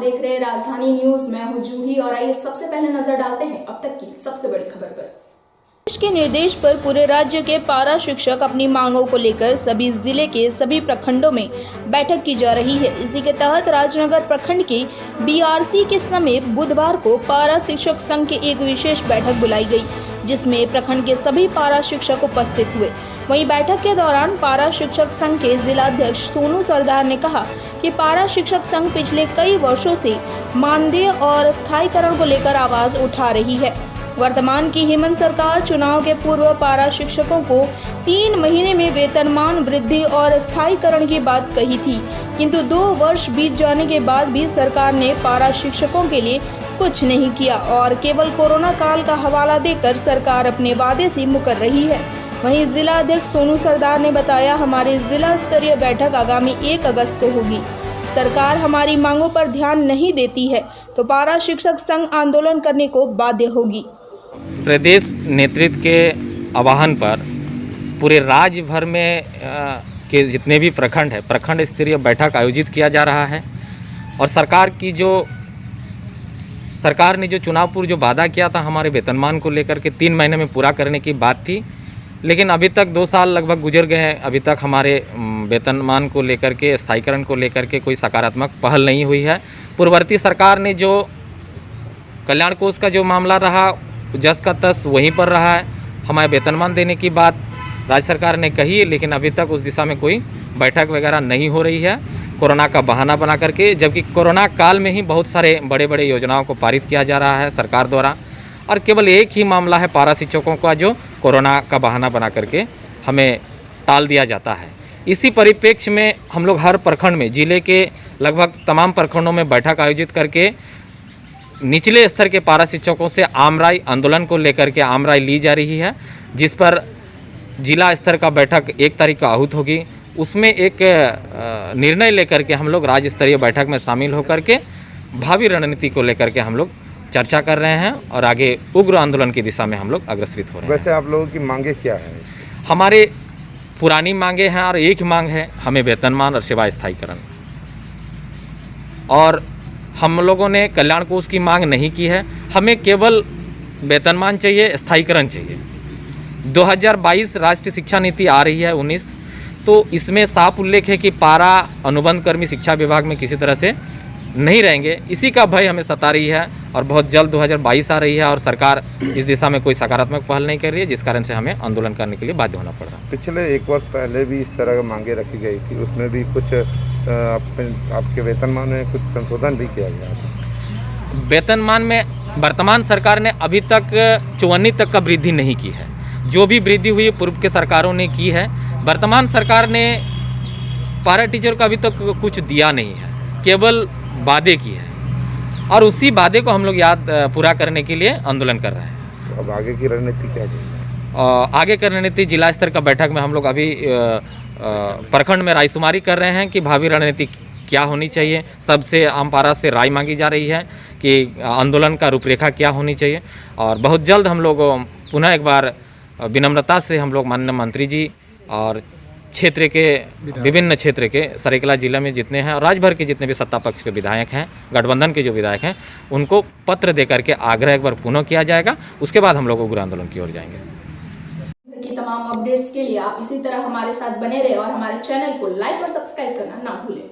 देख रहे हैं राजधानी न्यूज। मैं हूं जूही और आइए सबसे पहले नजर डालते हैं अब तक की सबसे बड़ी खबर पर। देश के निर्देश पर पूरे राज्य के पारा शिक्षक अपनी मांगों को लेकर सभी जिले के सभी प्रखंडों में बैठक की जा रही है। इसी के तहत राजनगर प्रखंड के बीआरसी के समीप बुधवार को पारा शिक्षक संघ की एक विशेष बैठक बुलाई गई, जिसमें प्रखंड के सभी पारा शिक्षक उपस्थित हुए। वहीं बैठक के दौरान पारा शिक्षक संघ के जिलाध्यक्ष सोनू सरदार ने कहा कि पारा शिक्षक संघ पिछले कई वर्षों से मानदेय और स्थायीकरण को लेकर आवाज उठा रही है। वर्तमान की हेमंत सरकार चुनाव के पूर्व पारा शिक्षकों को 3 महीने में वेतनमान वृद्धि और स्थायीकरण की बात कही थी, किंतु 2 वर्ष बीत जाने के बाद भी सरकार ने पारा शिक्षकों के लिए कुछ नहीं किया और केवल कोरोना काल का हवाला देकर सरकार अपने वादे से मुकर रही है। वहीं जिला अध्यक्ष सोनू सरदार ने बताया, हमारी जिला स्तरीय बैठक आगामी 1 अगस्त को होगी। सरकार हमारी मांगों पर ध्यान नहीं देती है तो पारा शिक्षक संघ आंदोलन करने को बाध्य होगी। प्रदेश नेतृत्व के आह्वान पर पूरे राज्य भर में के जितने भी प्रखंड है, प्रखंड स्तरीय बैठक आयोजित किया जा रहा है। और सरकार ने जो चुनाव पूर्व जो वादा किया था हमारे वेतनमान को लेकर के 3 महीने में पूरा करने की बात थी, लेकिन अभी तक 2 साल लगभग गुजर गए हैं। अभी तक हमारे वेतनमान को लेकर के, स्थायीकरण को लेकर के कोई सकारात्मक पहल नहीं हुई है। पूर्ववर्ती सरकार ने जो कल्याण कोष का जो मामला रहा, जस का तस वहीं पर रहा है। हमारे वेतनमान देने की बात राज्य सरकार ने कही है, लेकिन अभी तक उस दिशा में कोई बैठक वगैरह नहीं हो रही है, कोरोना का बहाना बना करके। जबकि कोरोना काल में ही बहुत सारे बड़े बड़े योजनाओं को पारित किया जा रहा है सरकार द्वारा, और केवल एक ही मामला है पारा शिक्षकों का जो कोरोना का बहाना बना करके हमें टाल दिया जाता है। इसी परिप्रेक्ष्य में हम लोग हर प्रखंड में, जिले के लगभग तमाम प्रखंडों में बैठक आयोजित करके निचले स्तर के पारा शिक्षकों से आमराई आंदोलन को लेकर के आमराई ली जा रही है, जिस पर जिला स्तर का बैठक 1 तारीख को आहूत होगी। उसमें एक निर्णय लेकर के हम लोग राज्य स्तरीय बैठक में शामिल होकर के भावी रणनीति को लेकर के हम लोग चर्चा कर रहे हैं और आगे उग्र आंदोलन की दिशा में हम लोग अग्रसरित हो रहे हैं। वैसे आप लोगों की मांगे क्या है? हमारे पुरानी मांगे हैं और एक ही मांग है, हमें वेतनमान और सेवा स्थायीकरण। और हम लोगों ने कल्याण कोष की मांग नहीं की है, हमें केवल वेतनमान चाहिए, स्थायीकरण चाहिए। 2022 राष्ट्रीय शिक्षा नीति आ रही है 19, तो इसमें साफ उल्लेख है कि पारा अनुबंध कर्मी शिक्षा विभाग में किसी तरह से नहीं रहेंगे। इसी का भय हमें सता रही है और बहुत जल्द 2022 आ रही है और सरकार इस दिशा में कोई सकारात्मक पहल नहीं कर रही है, जिस कारण से हमें आंदोलन करने के लिए बाध्य होना पड़ रहा है। पिछले 1 वर्ष पहले भी इस तरह की मांगे रखी गई थी, उसमें भी कुछ आपके वेतनमान में कुछ संशोधन भी किया गया। वेतनमान में वर्तमान सरकार ने अभी तक 54 तक का वृद्धि नहीं की है। जो भी वृद्धि हुई पूर्व के सरकारों ने की है। वर्तमान सरकार ने पारा टीचर को अभी तक कुछ दिया नहीं है, केवल वादे की है और उसी वादे को हम लोग पूरा करने के लिए आंदोलन कर रहे हैं। तो अब आगे की रणनीति क्या है? आगे की रणनीति जिला स्तर का बैठक में हम लोग अभी प्रखंड में रायशुमारी कर रहे हैं कि भावी रणनीति क्या होनी चाहिए। सबसे आम पारा से राय मांगी जा रही है कि आंदोलन का रूपरेखा क्या होनी चाहिए। और बहुत जल्द हम लोग पुनः एक बार विनम्रता से हम लोग माननीय मंत्री जी और क्षेत्र के विभिन्न क्षेत्र के सरायकेला जिला में जितने हैं और राज्य भर के जितने भी सत्ता पक्ष के विधायक हैं, गठबंधन के जो विधायक हैं, उनको पत्र देकर के आग्रह एक बार पुनः किया जाएगा। उसके बाद हम लोग उग्र आंदोलन की ओर जाएंगे। की तमाम अपडेट्स के लिए आप इसी तरह हमारे साथ बने रहे और हमारे चैनल को लाइक और सब्सक्राइब करना ना भूलें।